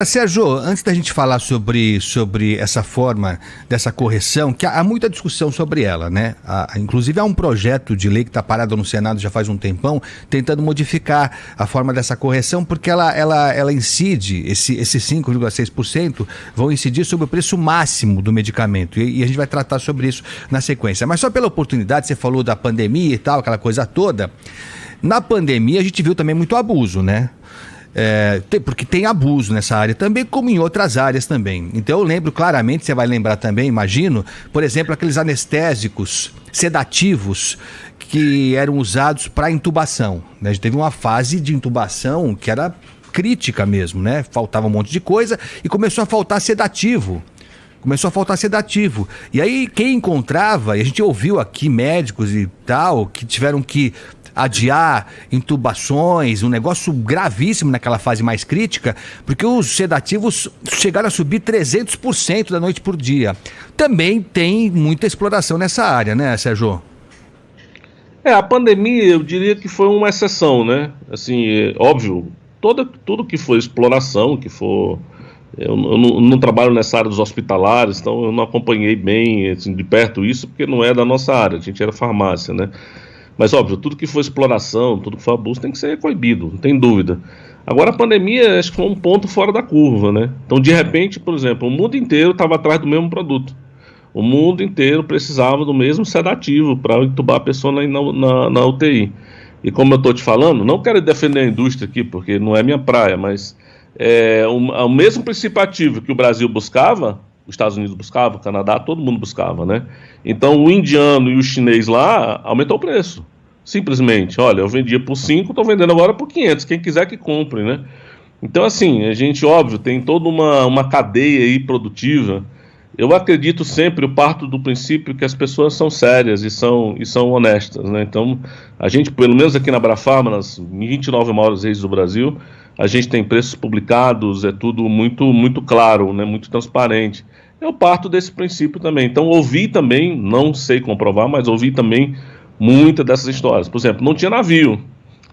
Sérgio, antes da gente falar sobre essa forma dessa correção, que há muita discussão sobre ela, né? Inclusive há um projeto de lei que está parado no Senado já faz um tempão, tentando modificar a forma dessa correção, porque ela incide, esses 5,6% vão incidir sobre o preço máximo do medicamento, e a gente vai tratar sobre isso na sequência. Mas só pela oportunidade, você falou da pandemia e tal, aquela coisa toda. Na pandemia a gente viu também muito abuso, né? Porque tem abuso nessa área também, como em outras áreas também. Então eu lembro claramente, você vai lembrar também, imagino, por exemplo, aqueles anestésicos sedativos que eram usados para intubação, né? A gente teve uma fase de intubação que era crítica mesmo, né? Faltava um monte de coisa e começou a faltar sedativo. E aí quem encontrava, e a gente ouviu aqui médicos e tal, que tiveram que adiar intubações, um negócio gravíssimo naquela fase mais crítica, porque os sedativos chegaram a subir 300% da noite por dia. Também tem muita exploração nessa área, né, Sérgio? A pandemia, eu diria que foi uma exceção, né? Assim, óbvio, tudo que for exploração, que for... Eu não trabalho nessa área dos hospitalares, então eu não acompanhei bem, assim, de perto isso, porque não é da nossa área, a gente era farmácia, né? Mas, óbvio, tudo que for exploração, tudo que for abuso tem que ser coibido, não tem dúvida. Agora, a pandemia, acho que foi um ponto fora da curva, né? Então, de repente, por exemplo, o mundo inteiro estava atrás do mesmo produto. O mundo inteiro precisava do mesmo sedativo para entubar a pessoa na UTI. E como eu estou te falando, não quero defender a indústria aqui, porque não é minha praia, mas o mesmo princípio ativo que o Brasil buscava, os Estados Unidos buscavam, o Canadá, todo mundo buscava, né? Então o indiano e o chinês lá aumentou o preço. Simplesmente, olha, eu vendia por 5, estou vendendo agora por 500, quem quiser que compre, né? Então, assim, a gente, óbvio, tem toda uma cadeia aí produtiva. Eu acredito sempre, eu parto do princípio que as pessoas são sérias e são honestas, né? Então, a gente, pelo menos aqui na Abrafarma, nas 29 maiores redes do Brasil, a gente tem preços publicados, é tudo muito, muito claro, né? Muito transparente. Eu parto desse princípio também. Então, ouvi também, não sei comprovar, mas ouvi também muitas dessas histórias. Por exemplo, não tinha navio,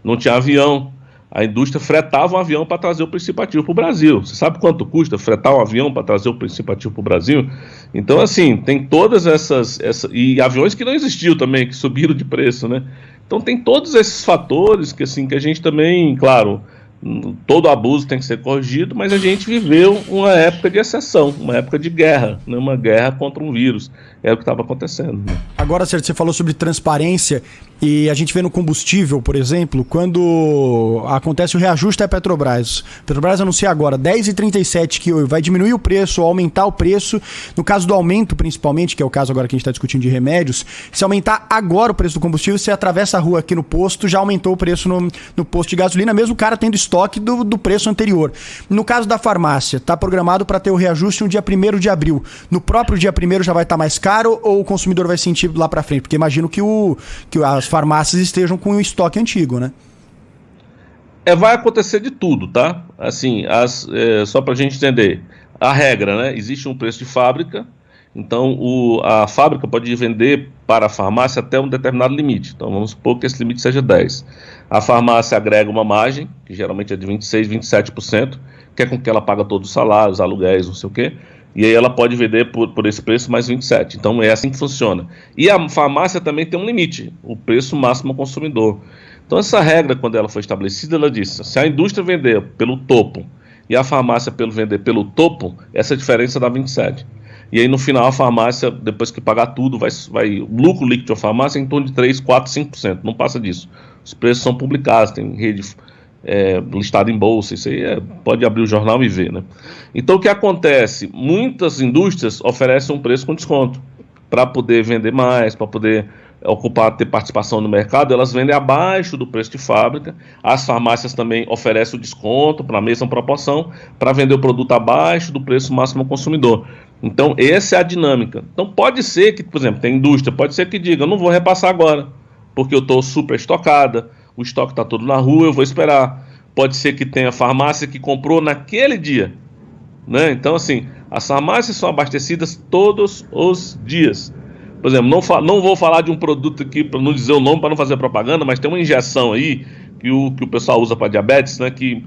não tinha avião. A indústria fretava um avião para trazer o princípio ativo para o Brasil. Você sabe quanto custa fretar um avião para trazer o princípio ativo para o Brasil? Então, assim, tem todas essas... E aviões que não existiam também, que subiram de preço, né? Então, tem todos esses fatores que, assim, que a gente também, claro... Todo abuso tem que ser corrigido, mas a gente viveu uma época de exceção, uma época de guerra, né? Uma guerra contra um vírus. É o que estava acontecendo, né? Agora, Sérgio, você falou sobre transparência e a gente vê no combustível, por exemplo, quando acontece o reajuste da Petrobras. A Petrobras anuncia agora 10,37 que vai diminuir o preço ou aumentar o preço. No caso do aumento, principalmente, que é o caso agora que a gente está discutindo de remédios, se aumentar agora o preço do combustível, você atravessa a rua aqui no posto, já aumentou o preço no posto de gasolina, mesmo o cara tendo estoque do preço anterior. No caso da farmácia, está programado para ter o reajuste no dia 1º de abril. No próprio dia 1º já vai estar mais caro ou o consumidor vai sentir lá para frente? Porque imagino que as farmácias estejam com o estoque antigo, né? Vai acontecer de tudo, tá? Assim, só para a gente entender, a regra, né? Existe um preço de fábrica, então a fábrica pode vender para a farmácia até um determinado limite. Então vamos supor que esse limite seja 10. A farmácia agrega uma margem, que geralmente é de 26%, 27%, que é com que ela paga todos os salários, aluguéis, não sei o quê, e aí ela pode vender por esse preço mais 27%. Então é assim que funciona. E a farmácia também tem um limite, o preço máximo ao consumidor. Então essa regra, quando ela foi estabelecida, ela disse, se a indústria vender pelo topo e a farmácia vender pelo topo, essa diferença dá 27%. E aí no final a farmácia, depois que pagar tudo, o lucro líquido da farmácia é em torno de 3%, 4%, 5%, não passa disso. Os preços são publicados, tem rede listada em bolsa, isso aí pode abrir o jornal e ver, né? Então o que acontece? Muitas indústrias oferecem um preço com desconto para poder vender mais, para poder ter participação no mercado, elas vendem abaixo do preço de fábrica. As farmácias também oferecem o desconto para a mesma proporção, para vender o produto abaixo do preço máximo ao consumidor. Então essa é a dinâmica. Então pode ser que, por exemplo, tem indústria, pode ser que diga, eu não vou repassar agora, porque eu estou super estocada, o estoque está todo na rua, eu vou esperar. Pode ser que tenha farmácia que comprou naquele dia, né? Então assim, as farmácias são abastecidas todos os dias. Por exemplo, não vou falar de um produto aqui para não dizer o nome, para não fazer propaganda, mas tem uma injeção aí que o pessoal usa para diabetes, né? Que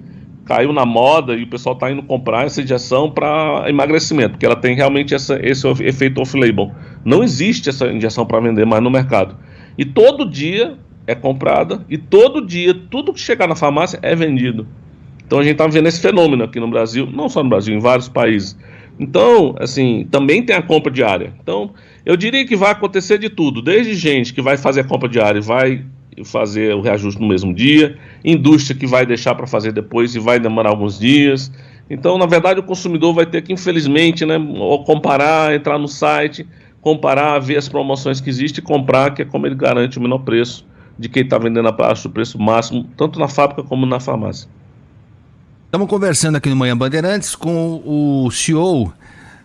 caiu na moda e o pessoal está indo comprar essa injeção para emagrecimento, porque ela tem realmente esse efeito off-label. Não existe essa injeção para vender mais no mercado. E todo dia é comprada e todo dia, tudo que chegar na farmácia é vendido. Então a gente está vendo esse fenômeno aqui no Brasil, não só no Brasil, em vários países. Então, assim, também tem a compra diária. Então, eu diria que vai acontecer de tudo, desde gente que vai fazer a compra diária e vai fazer o reajuste no mesmo dia, indústria que vai deixar para fazer depois e vai demorar alguns dias. Então, na verdade, o consumidor vai ter que, infelizmente, né, comparar, entrar no site, comparar, ver as promoções que existem e comprar, que é como ele garante o menor preço de quem está vendendo abaixo do preço máximo, tanto na fábrica como na farmácia. Estamos conversando aqui no Manhã Bandeirantes com o CEO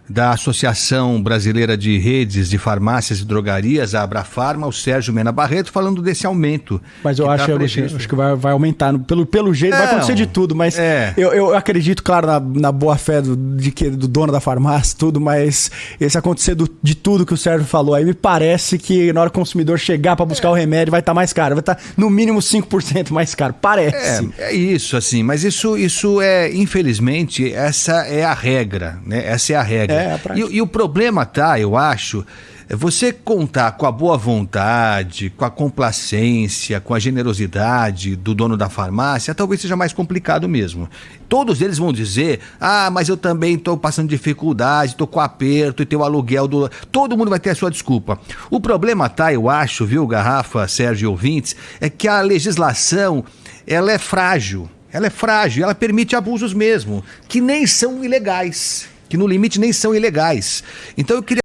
da Associação Brasileira de Redes de Farmácias e Drogarias, a Abrafarma, o Sérgio Mena Barreto, falando desse aumento. Mas eu acho que vai aumentar. Pelo jeito, vai acontecer de tudo, mas eu acredito, claro, na boa fé do dono da farmácia, tudo, mas esse acontecer de tudo que o Sérgio falou, aí me parece que na hora que o consumidor chegar para buscar o remédio vai estar mais caro, vai estar no mínimo 5% mais caro, parece. É isso, assim, mas isso é, infelizmente, essa é a regra, né? Essa é a regra. E o problema eu acho, é você contar com a boa vontade, com a complacência, com a generosidade do dono da farmácia, talvez seja mais complicado mesmo. Todos eles vão dizer, mas eu também estou passando dificuldade, estou com aperto e tem o aluguel do... Todo mundo vai ter a sua desculpa. O problema eu acho, viu, Garrafa, Sérgio e ouvintes, é que a legislação, ela é frágil, ela permite abusos mesmo, que nem são ilegais. Que no limite nem são ilegais. Então eu queria